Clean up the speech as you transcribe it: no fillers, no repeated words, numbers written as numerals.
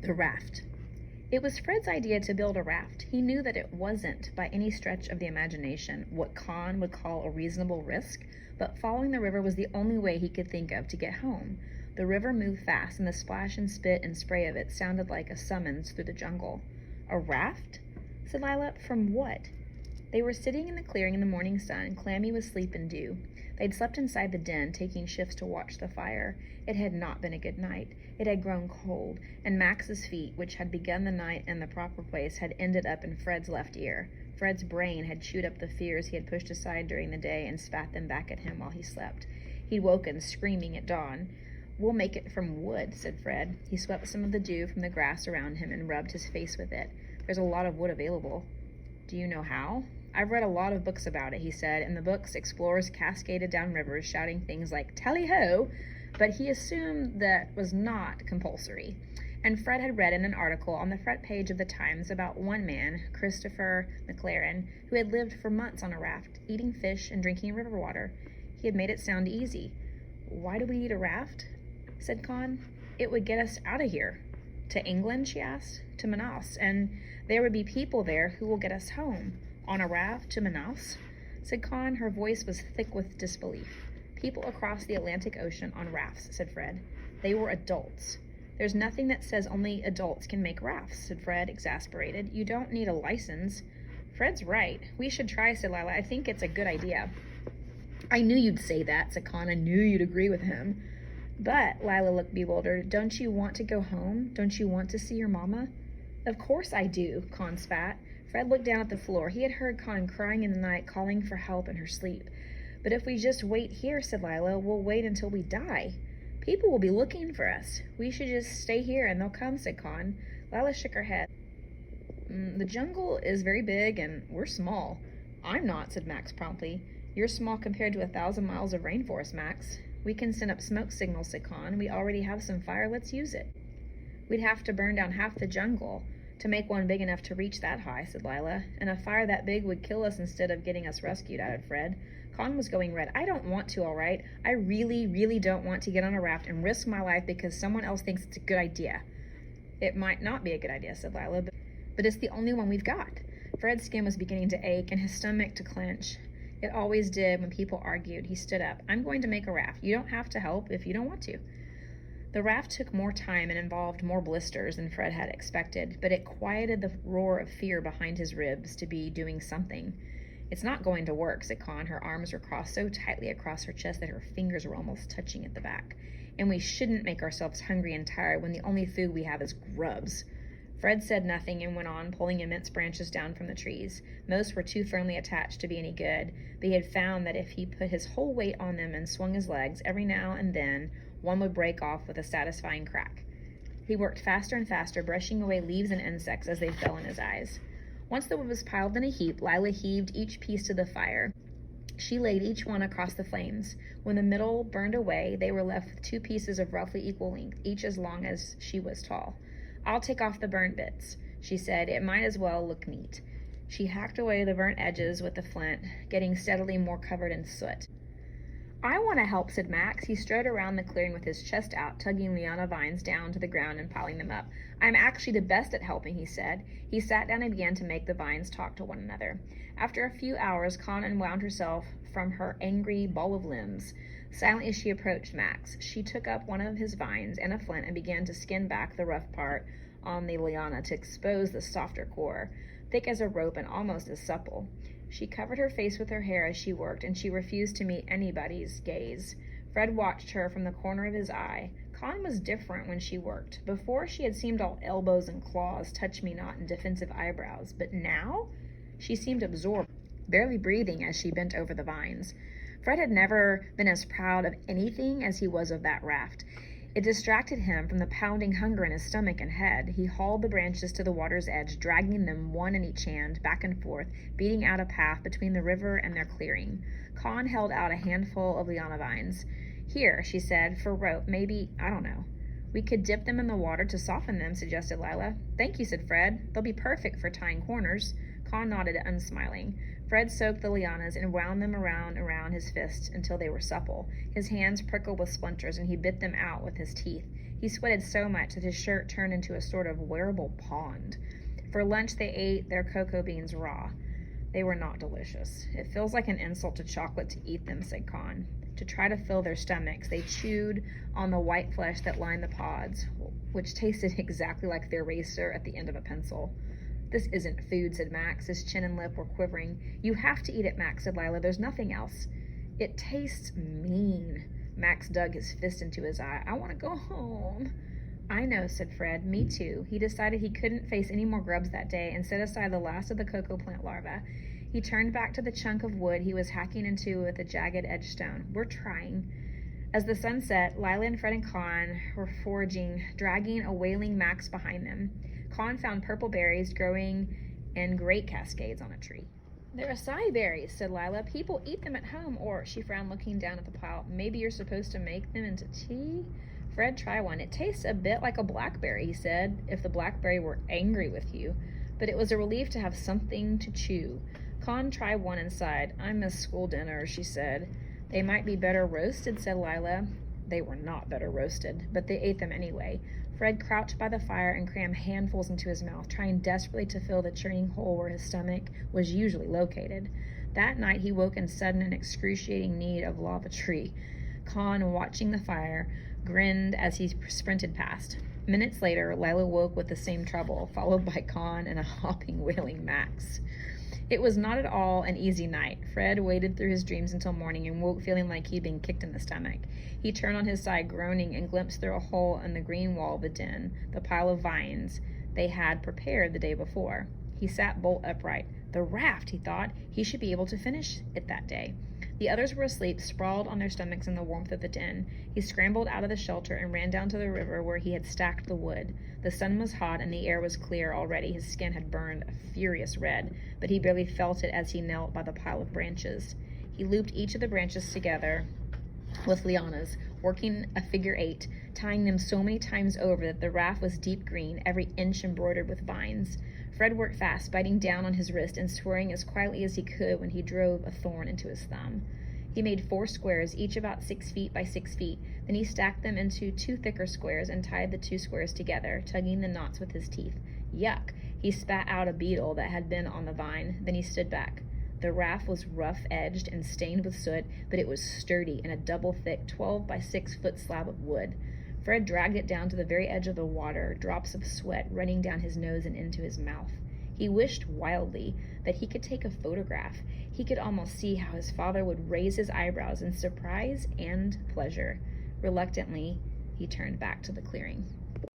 The raft. It was Fred's idea to build a raft. He knew that it wasn't, by any stretch of the imagination, what Con would call a reasonable risk, but following the river was the only way he could think of to get home. The river moved fast, and the splash and spit and spray of it sounded like a summons through the jungle. A raft? Said Lila. From what? They were sitting in the clearing in the morning sun, clammy with sleep and dew. They'd slept inside the den, taking shifts to watch the fire. It had not been a good night. It had grown cold, and Max's feet, which had begun the night in the proper place, had ended up in Fred's left ear. Fred's brain had chewed up the fears he had pushed aside during the day and spat them back at him while he slept. He'd woken screaming at dawn. "We'll make it from wood," said Fred. He swept some of the dew from the grass around him and rubbed his face with it. "There's a lot of wood available." "Do you know how?" "I've read a lot of books about it," he said. In the books, explorers cascaded down rivers shouting things like "tally-ho," but he assumed that was not compulsory. And Fred had read in an article on the front page of the Times about one man, Christopher McLaren, who had lived for months on a raft, eating fish and drinking river water. He had made it sound easy. "Why do we need a raft?" said Con. "It would get us out of here." "To England?" she asked. "To Manaus, and there would be people there who will get us home." "On a raft to Manaus?" said Con. Her voice was thick with disbelief. "People across the Atlantic Ocean on rafts," said Fred. "They were adults." "There's nothing that says only adults can make rafts," said Fred, exasperated. "You don't need a license." "Fred's right. We should try," said Lila. "I think it's a good idea." "I knew you'd say that," said Con. "I knew you'd agree with him." "But," Lila looked bewildered, "don't you want to go home? Don't you want to see your mama?" "Of course I do," Con spat. Fred looked down at the floor. He had heard Con crying in the night, calling for help in her sleep. "But if we just wait here," said Lila, "we'll wait until we die. People will be looking for us. We should just stay here and they'll come," said Con. Lila shook her head. The jungle is very big and we're small." "I'm not," said Max promptly. "You're small compared to 1,000 miles of rainforest, Max." "We can send up smoke signals," said Con. "We already have some fire. Let's use it." "We'd have to burn down half the jungle to make one big enough to reach that high," said Lila. "And a fire that big would kill us instead of getting us rescued," added Fred. Con was going red. "I don't want to, all right? I really, really don't want to get on a raft and risk my life because someone else thinks it's a good idea." "It might not be a good idea," said Lila, but it's the only one we've got." Fred's skin was beginning to ache and his stomach to clench. It always did when people argued. He stood up. "I'm going to make a raft. You don't have to help if you don't want to." The raft took more time and involved more blisters than Fred had expected, but it quieted the roar of fear behind his ribs to be doing something. "It's not going to work," said Con. Her arms were crossed so tightly across her chest that her fingers were almost touching at the back. "And we shouldn't make ourselves hungry and tired when the only food we have is grubs." Fred said nothing and went on, pulling immense branches down from the trees. Most were too firmly attached to be any good, but he had found that if he put his whole weight on them and swung his legs, every now and then one would break off with a satisfying crack. He worked faster and faster, brushing away leaves and insects as they fell in his eyes. Once the wood was piled in a heap, Lila heaved each piece to the fire. She laid each one across the flames. When the middle burned away, they were left with 2 pieces of roughly equal length, each as long as she was tall. "I'll take off the burnt bits," she said. "It might as well look neat." She hacked away the burnt edges with the flint, getting steadily more covered in soot. "I want to help," said Max. He strode around the clearing with his chest out, tugging liana vines down to the ground and piling them up. "I'm actually the best at helping," he said. He sat down and began to make the vines talk to one another. After a few hours, Con unwound herself from her angry ball of limbs. Silently she approached Max. She took up one of his vines and a flint and began to skin back the rough part on the liana to expose the softer core, thick as a rope and almost as supple. She covered her face with her hair as she worked, and she refused to meet anybody's gaze. Fred watched her from the corner of his eye. Con was different when she worked. Before, she had seemed all elbows and claws, touch-me-not, and defensive eyebrows. But now, she seemed absorbed, barely breathing as she bent over the vines. Fred had never been as proud of anything as he was of that raft. It distracted him from the pounding hunger in his stomach and head. He hauled the branches to the water's edge, dragging them one in each hand, back and forth, beating out a path between the river and their clearing. Con held out a handful of liana vines. "Here," she said, "for rope, maybe, I don't know." "We could dip them in the water to soften them," suggested Lila. "Thank you," said Fred. "They'll be perfect for tying corners." Con nodded, unsmiling. Fred soaked the lianas and wound them around his fists until they were supple. His hands prickled with splinters, and he bit them out with his teeth. He sweated so much that his shirt turned into a sort of wearable pond. For lunch, they ate their cocoa beans raw. They were not delicious. It feels like an insult to chocolate to eat them, said Con. To try to fill their stomachs, they chewed on the white flesh that lined the pods, which tasted exactly like the eraser at the end of a pencil. This isn't food, said Max. His chin and lip were quivering. You have to eat it, Max, said Lila. There's nothing else. It tastes mean. Max dug his fist into his eye. I want to go home. I know, said Fred. Me too. He decided he couldn't face any more grubs that day and set aside the last of the cocoa plant larvae. He turned back to the chunk of wood he was hacking into with a jagged edged stone. We're trying. As the sun set, Lila and Fred and Con were foraging, dragging a wailing Max behind them. Con found purple berries growing in great cascades on a tree. They're acai berries, said Lila. People eat them at home, or, she frowned looking down at the pile, maybe you're supposed to make them into tea? Fred, try one. It tastes a bit like a blackberry, he said, if the blackberry were angry with you. But it was a relief to have something to chew. Con tried one and sighed. I miss school dinners, she said. They might be better roasted, said Lila. They were not better roasted, but they ate them anyway. Fred crouched by the fire and crammed handfuls into his mouth, trying desperately to fill the churning hole where his stomach was usually located. That night he woke in sudden and excruciating need of lava tree. Con, watching the fire, grinned as he sprinted past. Minutes later, Lila woke with the same trouble, followed by Con and a hopping, wailing Max. It was not at all an easy night. Fred waded through his dreams until morning and woke feeling like he'd been kicked in the stomach. He turned on his side, groaning, and glimpsed through a hole in the green wall of the den the pile of vines they had prepared the day before. He sat bolt upright. The raft, he thought. He should be able to finish it that day. The others were asleep, sprawled on their stomachs in the warmth of the den. He scrambled out of the shelter and ran down to the river where he had stacked the wood. The sun was hot and the air was clear already. His skin had burned a furious red, but he barely felt it as he knelt by the pile of branches. He looped each of the branches together with lianas, working a figure eight, tying them so many times over that the raft was deep green, every inch embroidered with vines. Fred worked fast, biting down on his wrist and swearing as quietly as he could when he drove a thorn into his thumb. He made 4 squares, each about 6 feet by 6 feet. Then he stacked them into 2 thicker squares and tied the 2 squares together, tugging the knots with his teeth. Yuck! He spat out a beetle that had been on the vine. Then he stood back. The raft was rough-edged and stained with soot, but it was sturdy in a double-thick 12 by 6 foot slab of wood. Fred dragged it down to the very edge of the water, drops of sweat running down his nose and into his mouth. He wished wildly that he could take a photograph. He could almost see how his father would raise his eyebrows in surprise and pleasure. Reluctantly, he turned back to the clearing.